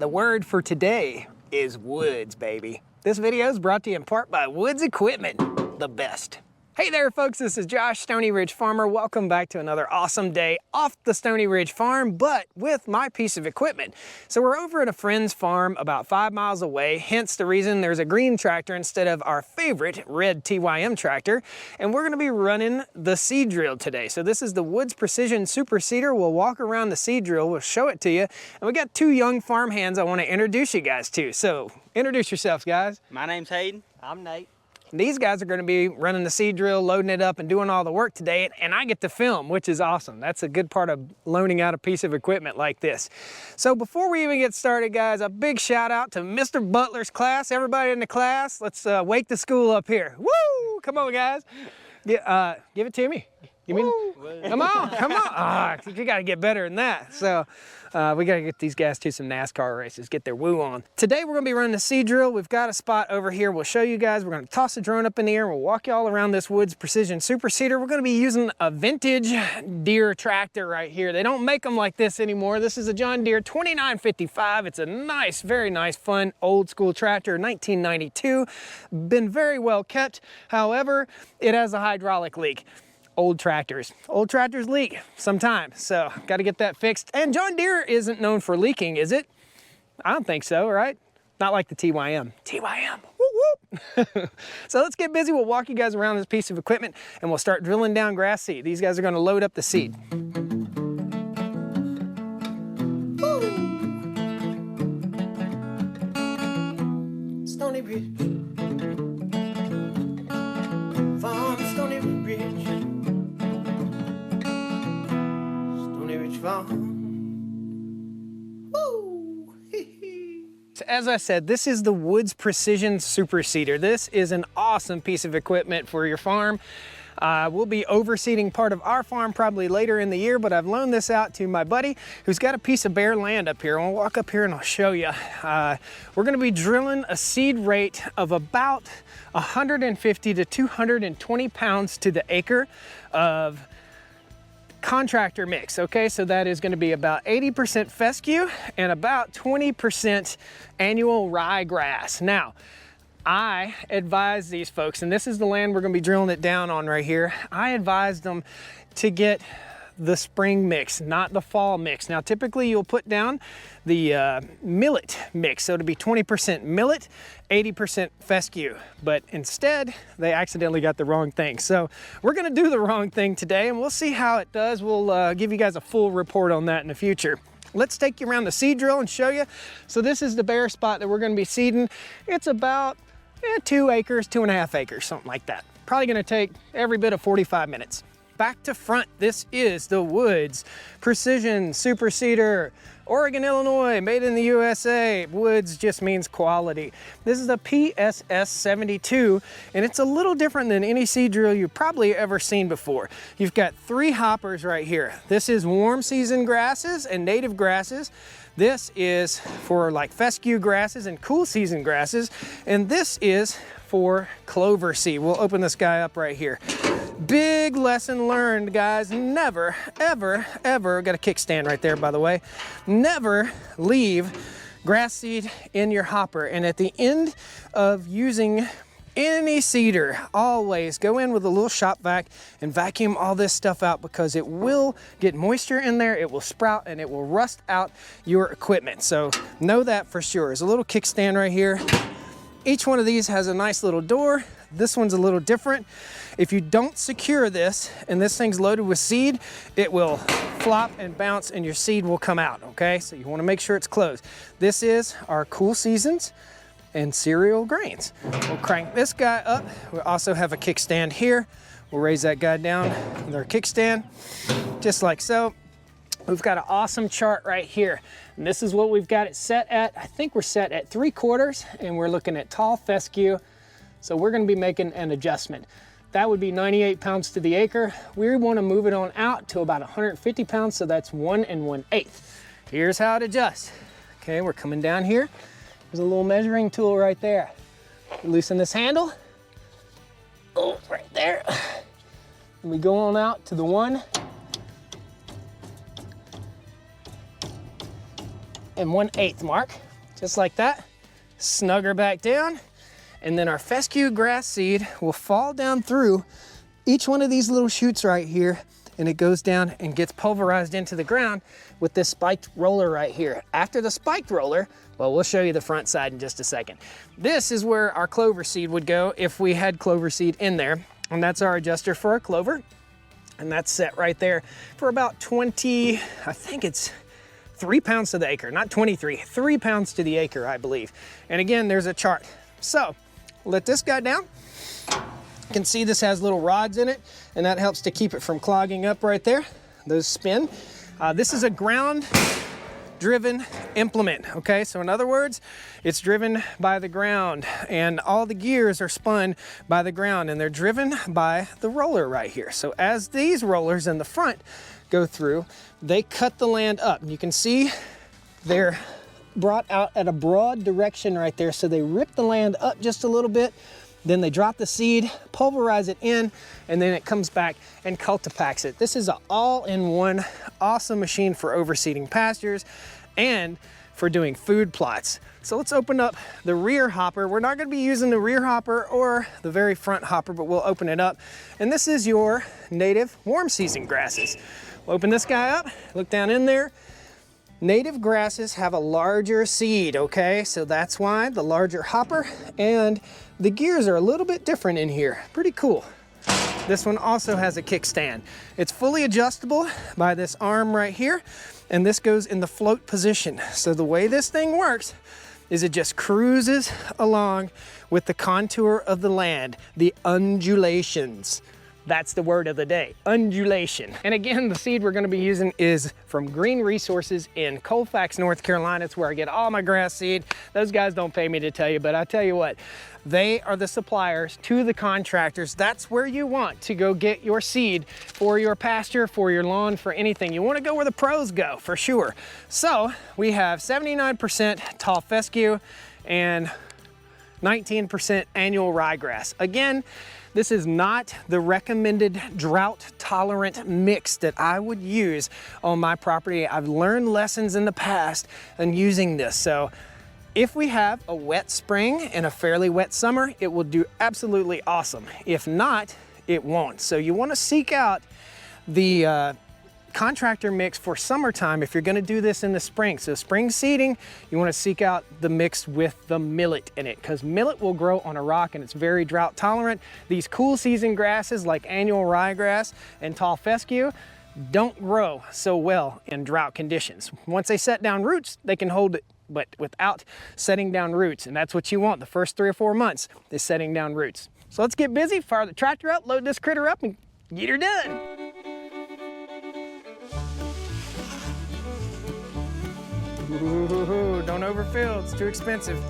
The word for today is woods, baby. This video is brought to you in part by Woods Equipment, the best. Hey there folks, this is Josh, Stoney Ridge Farmer. Welcome back to another awesome day off the Stoney Ridge Farm, but with my piece of equipment. So we're over at a friend's farm about 5 miles away, hence the reason there's a green tractor instead of our favorite red TYM tractor. And we're gonna be running the seed drill today. So this is the Woods Precision Super Seeder. We'll walk around the seed drill, we'll show it to you. And we got two young farm hands I wanna introduce you guys to. So introduce yourselves, guys. My name's Hayden. I'm Nate. These guys are gonna be running the seed drill, loading it up and doing all the work today, and I get to film, which is awesome. That's a good part of loaning out a piece of equipment like this. So before we even get started, guys, a big shout out to Mr. Butler's class. Everybody in the class, let's wake the school up here. Woo! Come on, guys. Yeah, give it to me. Come on, come on. You gotta get better than that. So we gotta get these guys to some NASCAR races, get their woo on. Today we're gonna be running the seed drill. We've got a spot over here. We'll show you guys. We're gonna toss the drone up in the air. We'll walk you all around this Woods Precision Super Seeder. We're gonna be using a vintage Deere tractor right here. They don't make them like this anymore. This is a John Deere 2955. It's a nice, very nice, fun, old school tractor, 1992. Been very well kept. However, it has a hydraulic leak. Old tractors leak sometimes, so got to get that fixed. And John Deere isn't known for leaking, is it? I don't think so, right? Not like the TYM. Whoop, whoop. So let's get busy. We'll walk you guys around this piece of equipment and we'll start drilling down grass seed. These guys are going to load up the seed. Woo. Stoney Ridge. Farm, Stoney Ridge. Woo. So as I said, this is the Woods Precision Super Seeder. This is an awesome piece of equipment for your farm. We'll be overseeding part of our farm probably later in the year, but I've loaned this out to my buddy who's got a piece of bare land up here. I'll walk up here and I'll show you. We're gonna be drilling a seed rate of about 150 to 220 pounds to the acre of contractor mix, okay? So that is gonna be about 80% fescue and about 20% annual ryegrass. Now, I advise these folks, and this is the land we're gonna be drilling it down on right here. I advise them to get the spring mix, not the fall mix. Now, typically you'll put down the millet mix. So it'll be 20% millet, 80% fescue. But instead, they accidentally got the wrong thing. So we're gonna do the wrong thing today and we'll see how it does. We'll give you guys a full report on that in the future. Let's take you around the seed drill and show you. So this is the bare spot that we're gonna be seeding. It's about 2 acres, 2.5 acres, something like that. Probably gonna take every bit of 45 minutes. Back to front, this is the Woods Precision Super Seeder, Oregon, Illinois, made in the USA. Woods just means quality. This is a PSS 72, and it's a little different than any seed drill you've probably ever seen before. You've got 3 hoppers right here. This is warm season grasses and native grasses. This is for like fescue grasses and cool season grasses, and this is for clover seed. We'll open this guy up right here. Big lesson learned, guys. Never, ever, ever, got a kickstand right there, by the way. Never leave grass seed in your hopper. And at the end of using any seeder, always go in with a little shop vac and vacuum all this stuff out, because it will get moisture in there, it will sprout, and it will rust out your equipment. So know that for sure. There's a little kickstand right here. Each one of these has a nice little door. This one's a little different. If you don't secure this and this thing's loaded with seed, it will flop and bounce and your seed will come out, okay? So you wanna make sure it's closed. This is our cool seasons and cereal grains. We'll crank this guy up. We also have a kickstand here. We'll raise that guy down with our kickstand, just like so. We've got an awesome chart right here. And this is what we've got it set at. I think we're set at 3/4 and we're looking at tall fescue. So we're gonna be making an adjustment. That would be 98 pounds to the acre. We wanna move it on out to about 150 pounds, so that's 1 1/8. Here's how it adjusts. Okay, we're coming down here. There's a little measuring tool right there. Loosen this handle. Oh, right there. And we go on out to the 1 1/8 mark. just like that. Snug her back down, and then our fescue grass seed will fall down through each one of these little chutes right here, and it goes down and gets pulverized into the ground with this spiked roller right here. After the spiked roller, well, we'll show you the front side in just a second. This is where our clover seed would go if we had clover seed in there, and that's our adjuster for our clover. And that's set right there for about 20, I think it's 3 pounds to the acre, not 23, 3 pounds to the acre, I believe. And again, there's a chart. So let this guy down. You can see this has little rods in it, and that helps to keep it from clogging up right there. Those spin. This is a ground driven implement, okay? So in other words, it's driven by the ground, and all the gears are spun by the ground, and they're driven by the roller right here. So as these rollers in the front go through, they cut the land up. You can see they're brought out at a broad direction right there. So they rip the land up just a little bit, then they drop the seed, pulverize it in, and then it comes back and cultipacks it. This is an all-in-one awesome machine for overseeding pastures and for doing food plots. So let's open up the rear hopper. We're not gonna be using the rear hopper or the very front hopper, but we'll open it up. And this is your native warm season grasses. We'll open this guy up, look down in there. Native grasses have a larger seed, okay? So that's why the larger hopper, and the gears are a little bit different in here. Pretty cool. This one also has a kickstand. It's fully adjustable by this arm right here, and this goes in the float position. So the way this thing works is it just cruises along with the contour of the land, the undulations. That's the word of the day, undulation. And again, the seed we're gonna be using is from Green Resources in Colfax, North Carolina. It's where I get all my grass seed. Those guys don't pay me to tell you, but I tell you what, they are the suppliers to the contractors. That's where you want to go get your seed for your pasture, for your lawn, for anything. You wanna go where the pros go, for sure. So we have 79% tall fescue and 19% annual ryegrass. Again, this is not the recommended drought-tolerant mix that I would use on my property. I've learned lessons in the past in using this. So if we have a wet spring and a fairly wet summer, it will do absolutely awesome. If not, it won't. So you want to seek out the contractor mix for summertime if you're going to do this in the spring. So spring seeding, you want to seek out the mix with the millet in it, because millet will grow on a rock and it's very drought tolerant. These cool season grasses like annual ryegrass and tall fescue don't grow so well in drought conditions. Once they set down roots, they can hold it, but without setting down roots. And that's what you want the first 3 or 4 months, is setting down roots. So let's get busy, fire the tractor up, load this critter up, and get her done. Ooh, don't overfill, it's too expensive.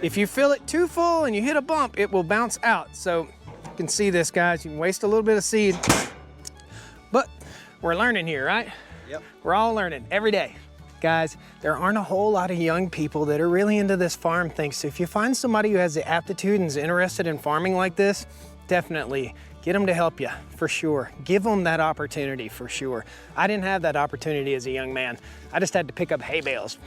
If you fill it too full and you hit a bump, it will bounce out. So you can see this, guys, you can waste a little bit of seed, but we're learning here, right? Yep. We're all learning every day. Guys, there aren't a whole lot of young people that are really into this farm thing. So if you find somebody who has the aptitude and is interested in farming like this, definitely get them to help you, for sure. Give them that opportunity, for sure. I didn't have that opportunity as a young man. I just had to pick up hay bales.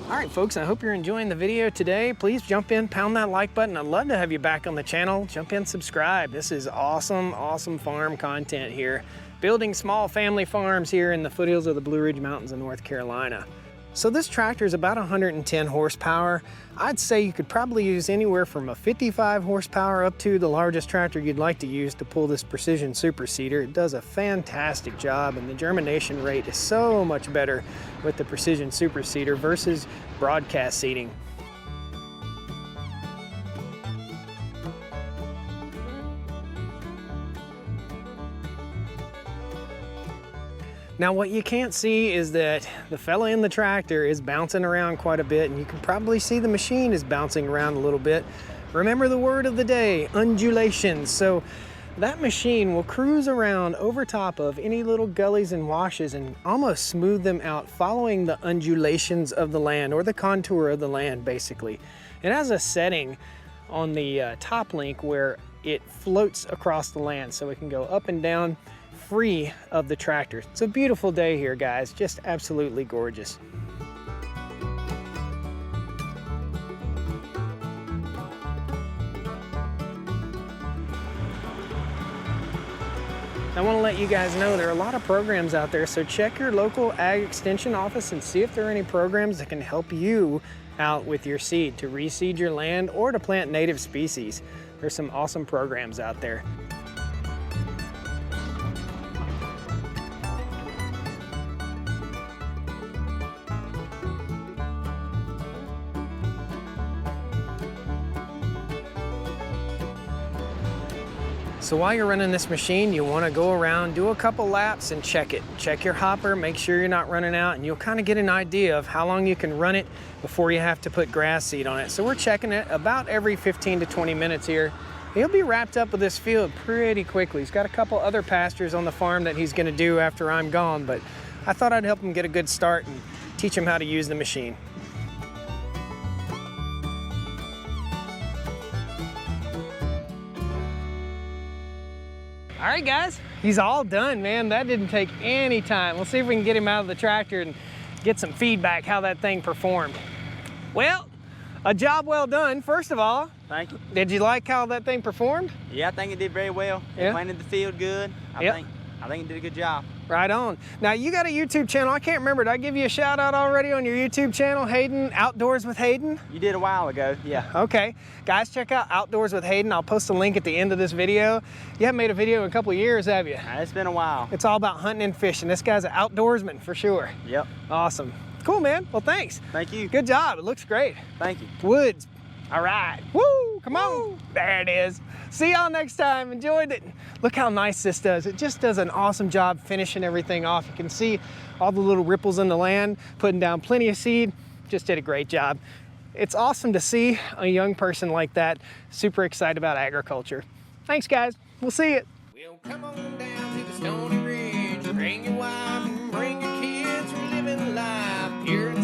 All right, folks, I hope you're enjoying the video today. Please jump in, pound that like button. I'd love to have you back on the channel. Jump in, subscribe. This is awesome, awesome farm content here. Building small family farms here in the foothills of the Blue Ridge Mountains in North Carolina. So this tractor is about 110 horsepower. I'd say you could probably use anywhere from a 55 horsepower up to the largest tractor you'd like to use to pull this precision super seeder. It does a fantastic job, and the germination rate is so much better with the precision super seeder versus broadcast seeding. Now what you can't see is that the fella in the tractor is bouncing around quite a bit, and you can probably see the machine is bouncing around a little bit. Remember the word of the day, undulations. So That machine will cruise around over top of any little gullies and washes and almost smooth them out, following the undulations of the land, or the contour of the land, basically. It has a setting on the top link where it floats across the land, so it can go up and down free of the tractor. It's a beautiful day here, guys, just absolutely gorgeous. I want to let you guys know there are a lot of programs out there, so check your local ag extension office and see if there are any programs that can help you out with your seed, to reseed your land or to plant native species. There's some awesome programs out there. So while you're running this machine, you want to go around, do a couple laps and check it. Check your hopper, make sure you're not running out, and you'll kind of get an idea of how long you can run it before you have to put grass seed on it. So we're checking it about every 15 to 20 minutes here. He'll be wrapped up with this field pretty quickly. He's got a couple other pastures on the farm that he's going to do after I'm gone, but I thought I'd help him get a good start and teach him how to use the machine. All right, guys, he's all done, man. That didn't take any time. We'll see if we can get him out of the tractor and get some feedback how that thing performed. Well, a job well done, first of all. Thank you. Did you like how that thing performed? Yeah, I think it did very well. Yeah. It planted the field good. I think it did a good job. Right on. Now, you got a YouTube channel. I can't remember. Did I give you a shout out already on your YouTube channel, Hayden, Outdoors with Hayden? You did a while ago, yeah. Okay. Guys, check out Outdoors with Hayden. I'll post a link at the end of this video. You haven't made a video in a couple of years, have you? It's been a while. It's all about hunting and fishing. This guy's an outdoorsman for sure. Yep. Awesome. Cool, man. Well, thanks. Thank you. Good job. It looks great. Thank you. Woods. All right. Woo! Come on. There it is. See y'all next time. Enjoyed it. Look how nice this does. It just does an awesome job finishing everything off. You can see all the little ripples in the land, putting down plenty of seed. Just did a great job. It's awesome to see a young person like that, super excited about agriculture. Thanks, guys. We'll see you. Well, come on down to the Stoney Ridge. Bring your wife and bring your kids. We're living life here in